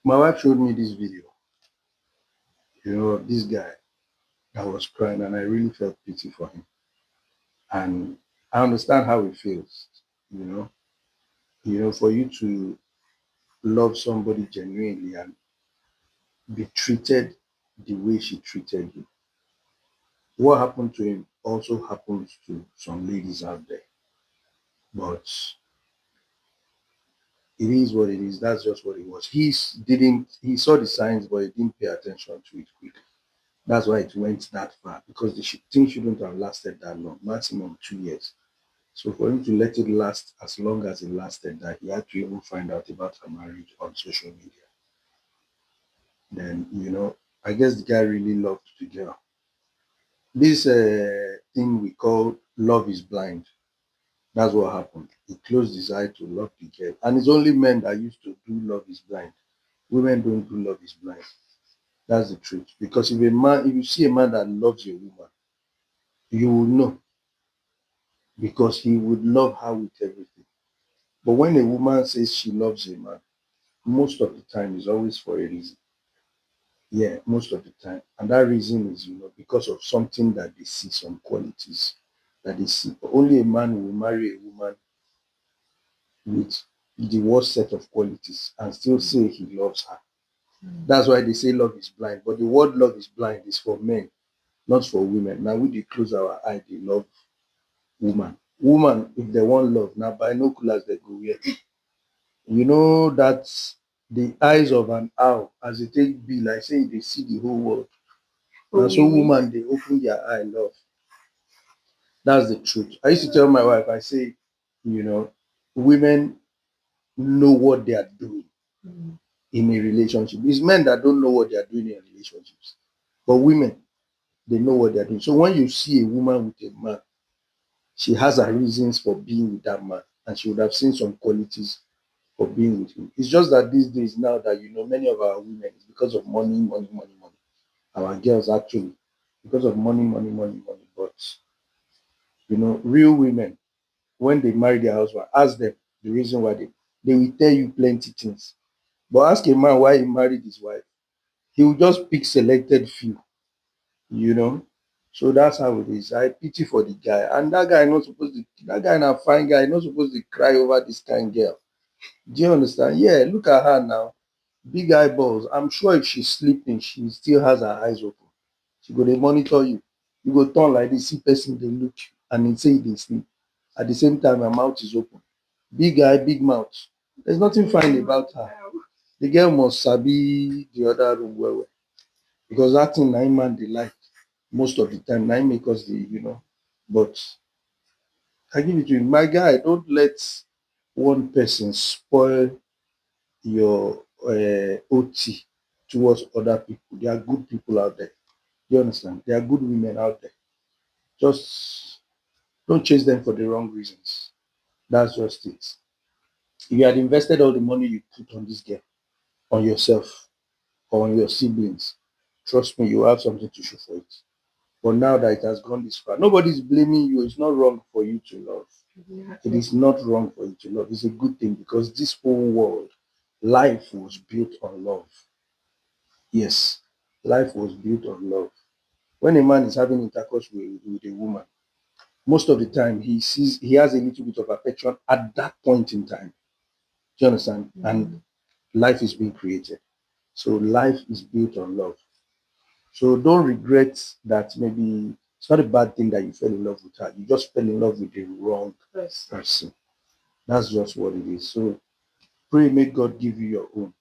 My wife showed me this video, of this guy that was crying, and I really felt pity for him. And I understand how he feels, you know. For you to love somebody genuinely and be treated the way she treated you. What happened to him also happens to some ladies out there. But it is what it is. That's just what it was. He saw the signs, but he didn't pay attention to it quickly. That's why it went that far, because the thing shouldn't have lasted that long, maximum 2 years. So for him to let it last as long as it lasted, that he had to even find out about her marriage on social media. Then, I guess the guy really loved the girl. This thing we call love is blind. That's what happened. He closed his eye to love the girl. And it's only men that used to do love is blind. Women don't do love is blind. That's the truth. Because if you see a man that loves a woman, you will know, because he would love her with everything. But when a woman says she loves a man, most of the time it's always for a reason. Yeah, most of the time. And that reason is, because of something that they see, some qualities that they see. Only a man will marry a woman with the worst set of qualities and still say he loves her. That's why they say love is blind. But the word love is blind is for men, not for women. Now we dey close our eye, they love woman. Woman, if they want love, now binoculars they go wear. That the eyes of an owl, as they take be like say they see the whole world. And so woman, they open their eye, love. That's the truth. I used to tell my wife, I say, you know, women know what they are doing in a relationship. It's men that don't know what they are doing in relationships. But women, they know what they're doing. So when you see a woman with a man, she has her reasons for being with that man, and she would have seen some qualities for being with him. It's just that these days now that many of our women, it's because of money, money, money, money. Our girls actually, because of money, money, money, money. But real women, when they marry their husband, ask them the reason why they will tell you plenty things. But ask a man why he married his wife, he will just pick selected few, you know. So that's how it is. I pity for the guy. And that guy na fine guy, not supposed to cry over this kind girl. Do you understand? Yeah, look at her now. Big eyeballs. I'm sure if she's sleeping, she still has her eyes open. She go dey monitor you. You go turn like this, see person dey look you, and he say he dey sleep. At the same time, her mouth is open. Big eye, big mouth. There's nothing fine about her. The girl must sabi the other room well well, because that thing na im man dey like most of the time. Na im make us dey. But I give it to you, my guy. Don't let one person spoil your OT towards other people. There are good people out there. You understand? There are good women out there. Just don't chase them for the wrong reasons. That's just it. If you had invested all the money you put on this girl, on yourself, or on your siblings, trust me, you have something to show for it. But now that it has gone this far, nobody's blaming you. It's not wrong for you to love. It is not wrong for you to love. It's a good thing, because this whole world, life was built on love. Yes, life was built on love. When a man is having intercourse with a woman, most of the time he has a little bit of affection at that point in time. Do you understand? And life is being created. So life is built on love. So don't regret that. Maybe it's not a bad thing that you fell in love with her. You just fell in love with the wrong person. That's just what it is. So pray, make God give you your own.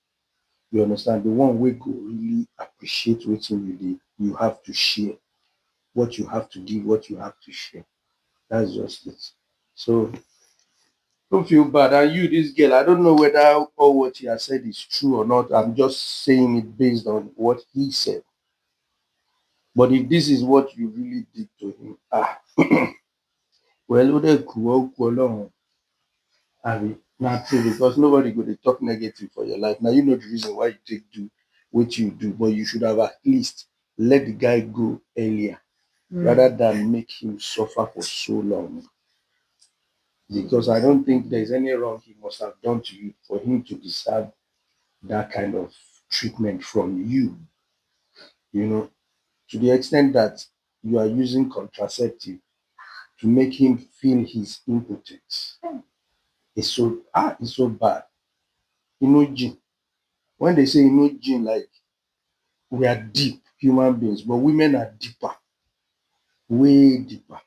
You understand? The one way go really appreciate what you did. You have to share what you have to give, what you have to share. That's just it. So don't feel bad. And you, this girl, I don't know whether all what he has said is true or not. I'm just saying it based on what he said. But if this is what you really did to him, well, ó dẹ̀ kù ọ́ kú Ọlọ́run, àbí? Na true, because nobody go dey talk negative for your life. Now you know the reason why you take do what you do, but you should have at least let the guy go earlier, rather than make him suffer for so long. Because I don't think there's any wrong he must have done to you for him to deserve that kind of treatment from you, you know, to the extent that you are using contraceptive to make him feel his impotence. It's so bad. Gene. When they say gene, like we are deep human beings, but women are deeper, way deeper.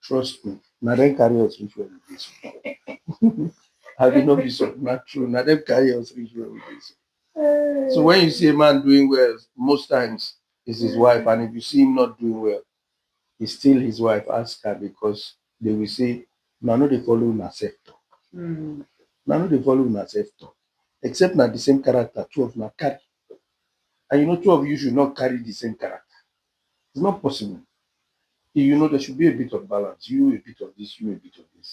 Trust me. Now them carry us reach where we dey. I will not be so not true. Now them carry us reach where we dey. So when you see a man doing well, most times it's his wife, and if you see him not doing well, it's still his wife. Ask her, because they will say, "Now no, they follow una self talk. Now no, they follow una self talk. Except na the same character, two of una carry, and two of you should not carry the same character. It's not possible. There should be a bit of balance. You a bit of this, you a bit of this.